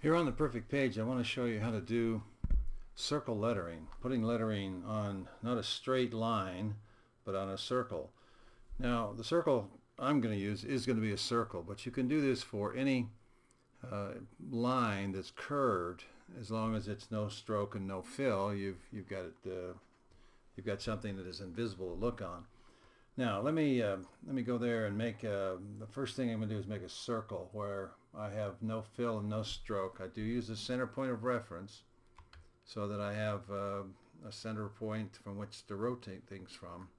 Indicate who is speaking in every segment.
Speaker 1: Here on the perfect page, I want to show you how to do circle lettering, putting lettering on not a straight line, but on a circle. Now, the circle I'm going to use is going to be a circle, but you can do this for any line that's curved, as long as it's no stroke and no fill. You've got it. You've got something that is invisible to look on. Now let me go there and make the first thing I'm going to do is make a circle where I have no fill and no stroke. I do use the center point of reference so that I have a center point from which to rotate things from.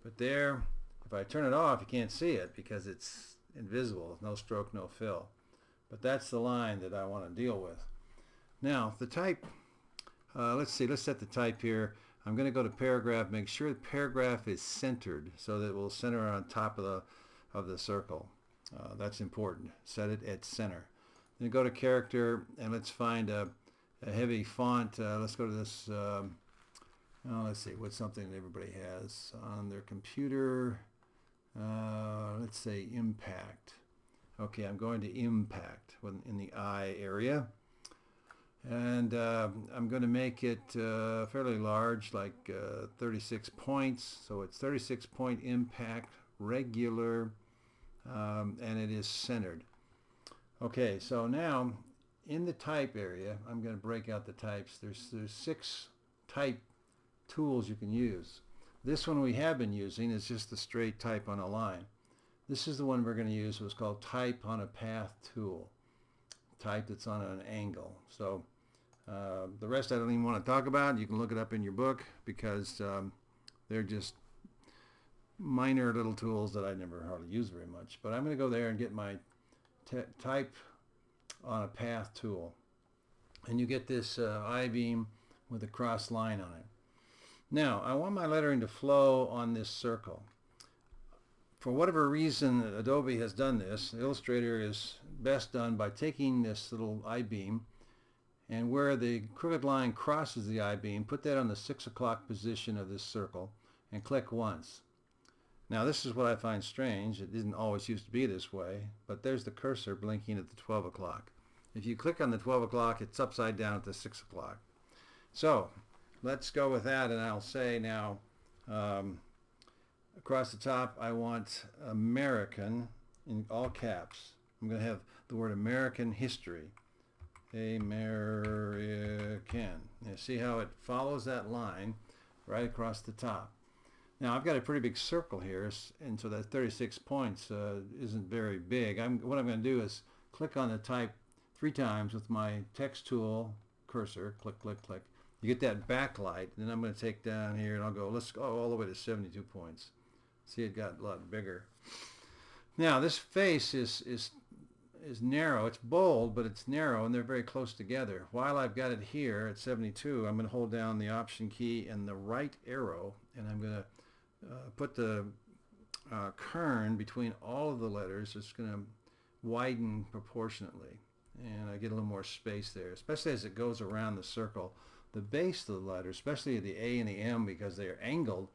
Speaker 1: But there, if I turn it off, you can't see it because it's invisible. No stroke, no fill. But that's the line that I want to deal with. Now the type, let's set the type here. I'm going to go to paragraph, make sure the paragraph is centered so that it will center on top of the circle. That's important. Set it at center. Then go to character and let's find a heavy font. Let's go to this, let's see, what's something that everybody has on their computer. Let's say impact. Okay, I'm going to impact in the I area. And I'm going to make it fairly large, like 36 points. So it's 36 point impact, regular, and it is centered. Okay, so now in the type area, I'm going to break out the types. There's 6 type tools you can use. This one we have been using is just the straight type on a line. This is the one we're going to use. It's called type on a path tool. Type that's on an angle. So the rest I don't even want to talk about. You can look it up in your book because they're just minor little tools that I never hardly use very much. But I'm going to go there and get my type on a path tool. And you get this I-beam with a cross line on it. Now, I want my lettering to flow on this circle. For whatever reason Adobe has done this, Illustrator is best done by taking this little I-beam, and where the crooked line crosses the I-beam, put that on the 6 o'clock position of this circle and click once. Now this is what I find strange. It didn't always used to be this way, but there's the cursor blinking at the 12 o'clock. If you click on the 12 o'clock, it's upside down at the 6 o'clock. So let's go with that, and I'll say now across the top I want American in all caps. I'm going to have the word American history. American. You see how it follows that line right across the top. Now I've got a pretty big circle here, and so that 36 points isn't very big. What I'm going to do is click on the type 3 times with my text tool cursor. Click, click, click. You get that backlight, and then I'm going to take down here and I'll go, let's go all the way to 72 points. See, it got a lot bigger. Now this face is narrow. It's bold, but it's narrow, and they're very close together. While I've got it here at 72, I'm going to hold down the Option key and the right arrow, and I'm going to put the kern between all of the letters. It's going to widen proportionately, and I get a little more space there, especially as it goes around the circle. The base of the letters, especially the A and the M, because they are angled,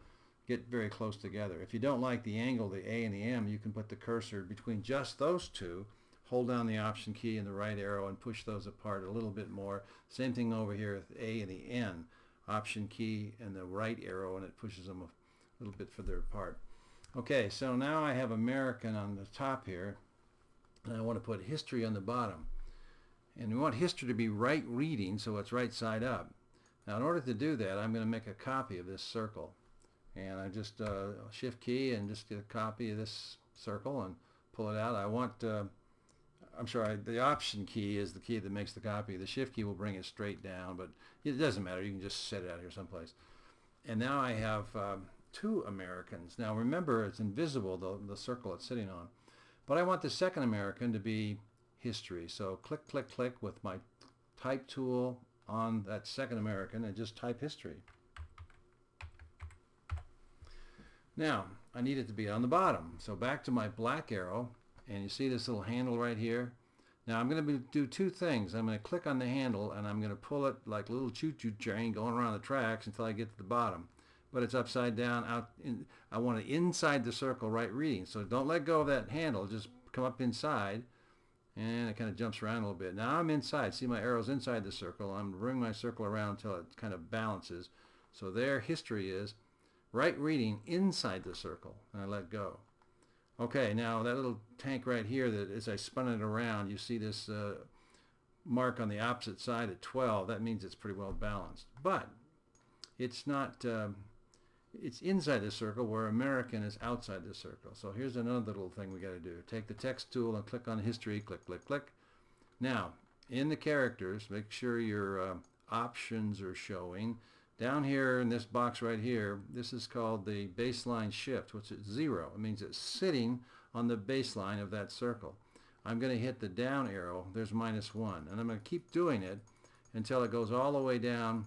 Speaker 1: get very close together. If you don't like the angle, the A and the M, you can put the cursor between just those two, hold down the Option key and the right arrow and push those apart a little bit more. Same thing over here with the A and the N. Option key and the right arrow, and it pushes them a little bit further apart. Okay, so now I have American on the top here, and I want to put history on the bottom. And we want history to be right reading, so it's right side up. Now in order to do that, I'm going to make a copy of this circle. And I just Shift key and just get a copy of this circle and pull it out. I want the Option key is the key that makes the copy. The Shift key will bring it straight down, but it doesn't matter. You can just set it out here someplace. And now I have 2 Americans. Now remember, it's invisible, the circle it's sitting on. But I want the second American to be history. So click, click, click with my type tool on that second American and just type history. Now I need it to be on the bottom. So back to my black arrow, and you see this little handle right here. Now I'm going to do 2 things. I'm going to click on the handle, and I'm going to pull it like a little choo-choo train going around the tracks until I get to the bottom. But it's upside down. I want it inside the circle right reading. So don't let go of that handle. Just come up inside and it kind of jumps around a little bit. Now I'm inside. See, my arrow's inside the circle. I'm bringing my circle around until it kind of balances. So there history is. Right reading inside the circle, and I let go. Okay, now that little tank right here, that as I spun it around, you see this mark on the opposite side at 12. That means it's pretty well balanced. But it's not, it's inside the circle where American is outside the circle. So here's another little thing we got to do. Take the text tool and click on history, click, click, click. Now, in the characters, make sure your options are showing. Down here in this box right here, this is called the baseline shift, which is 0. It means it's sitting on the baseline of that circle. I'm going to hit the down arrow. There's -1. And I'm going to keep doing it until it goes all the way down,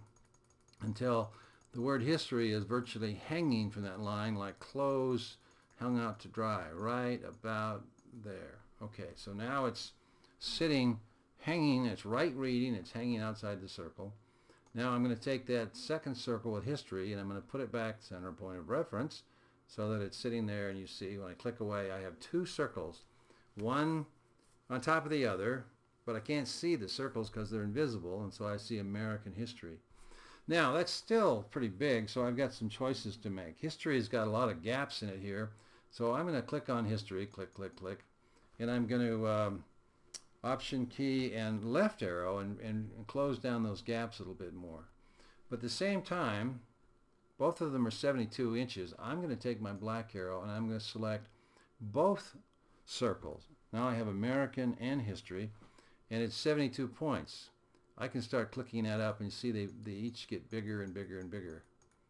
Speaker 1: until the word history is virtually hanging from that line like clothes hung out to dry, right about there. Okay, so now it's sitting, hanging, it's right reading, it's hanging outside the circle. Now I'm going to take that second circle with history and I'm going to put it back center point of reference so that it's sitting there, and you see when I click away I have two circles, one on top of the other, but I can't see the circles because they're invisible, and so I see American history. Now that's still pretty big, so I've got some choices to make. History has got a lot of gaps in it here, so I'm going to click on history, click, click, click, and I'm going to option key and left arrow and close down those gaps a little bit more. But at the same time, both of them are 72 inches. I'm going to take my black arrow and I'm going to select both circles. Now I have American and history, and it's 72 points. I can start clicking that up and see they each get bigger and bigger and bigger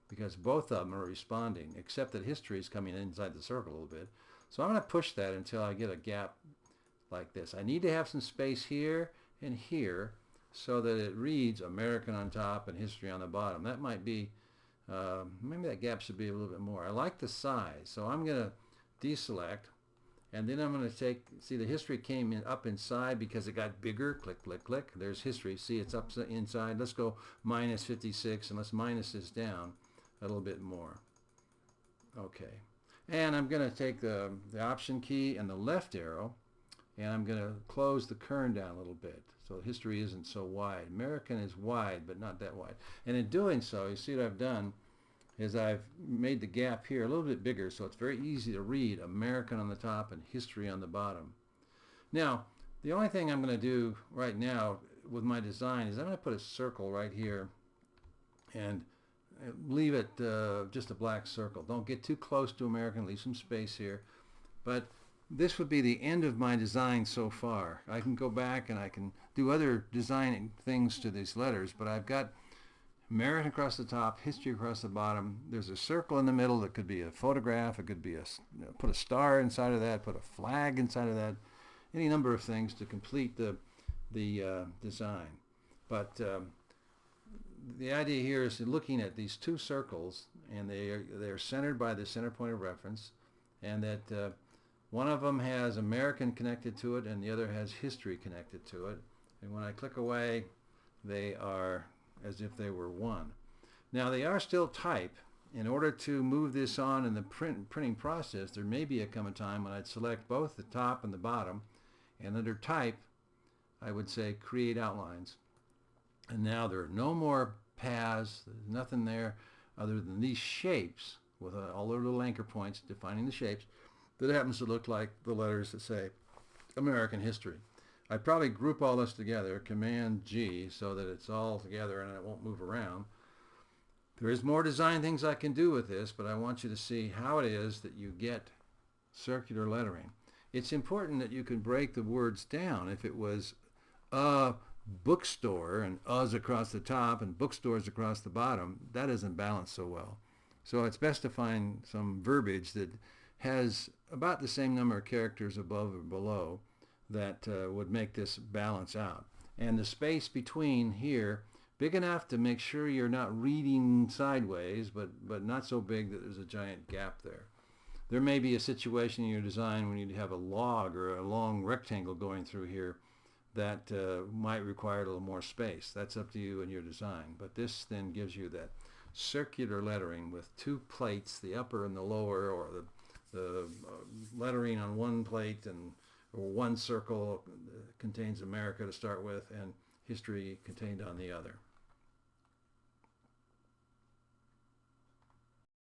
Speaker 1: because both of them are responding, except that history is coming inside the circle a little bit. So I'm going to push that until I get a gap like this. I need to have some space here and here so that it reads American on top and history on the bottom. That might be, maybe that gap should be a little bit more. I like the size, so I'm going to deselect, and then I'm going to take, see the history came in up inside because it got bigger. Click, click, click. There's history. See, it's up inside. Let's go -56, and let's minus this down a little bit more. Okay. And I'm going to take the option key and the left arrow, and I'm going to close the kern down a little bit so history isn't so wide. American is wide, but not that wide. And in doing so, you see what I've done is I've made the gap here a little bit bigger, so it's very easy to read American on the top and history on the bottom. Now, the only thing I'm going to do right now with my design is I'm going to put a circle right here and leave it just a black circle. Don't get too close to American, leave some space here. But this would be the end of my design so far. I can go back and I can do other designing things to these letters, but I've got American across the top, history across the bottom. There's a circle in the middle that could be a photograph. It could be put a star inside of that, put a flag inside of that, any number of things to complete the design. But the idea here is looking at these two circles, and they're centered by the center point of reference, and that one of them has American connected to it and the other has history connected to it. And when I click away, they are as if they were one. Now they are still type. In order to move this on in the printing process, there may come a time when I'd select both the top and the bottom, and under type I would say create outlines. And now there are no more paths, there's nothing there other than these shapes with all their little anchor points defining the shapes that happens to look like the letters that say American history. I'd probably group all this together, Command G, so that it's all together and it won't move around. There is more design things I can do with this, but I want you to see how it is that you get circular lettering. It's important that you can break the words down. If it was a bookstore and "us" across the top and bookstores across the bottom, that isn't balanced so well. So it's best to find some verbiage that has about the same number of characters above or below that would make this balance out. And the space between here, big enough to make sure you're not reading sideways, but not so big that there's a giant gap there. There may be a situation in your design when you have a log or a long rectangle going through here that might require a little more space. That's up to you and your design. But this then gives you that circular lettering with two plates, the upper and the lower, or the lettering on one plate and or one circle contains America to start with and history contained on the other.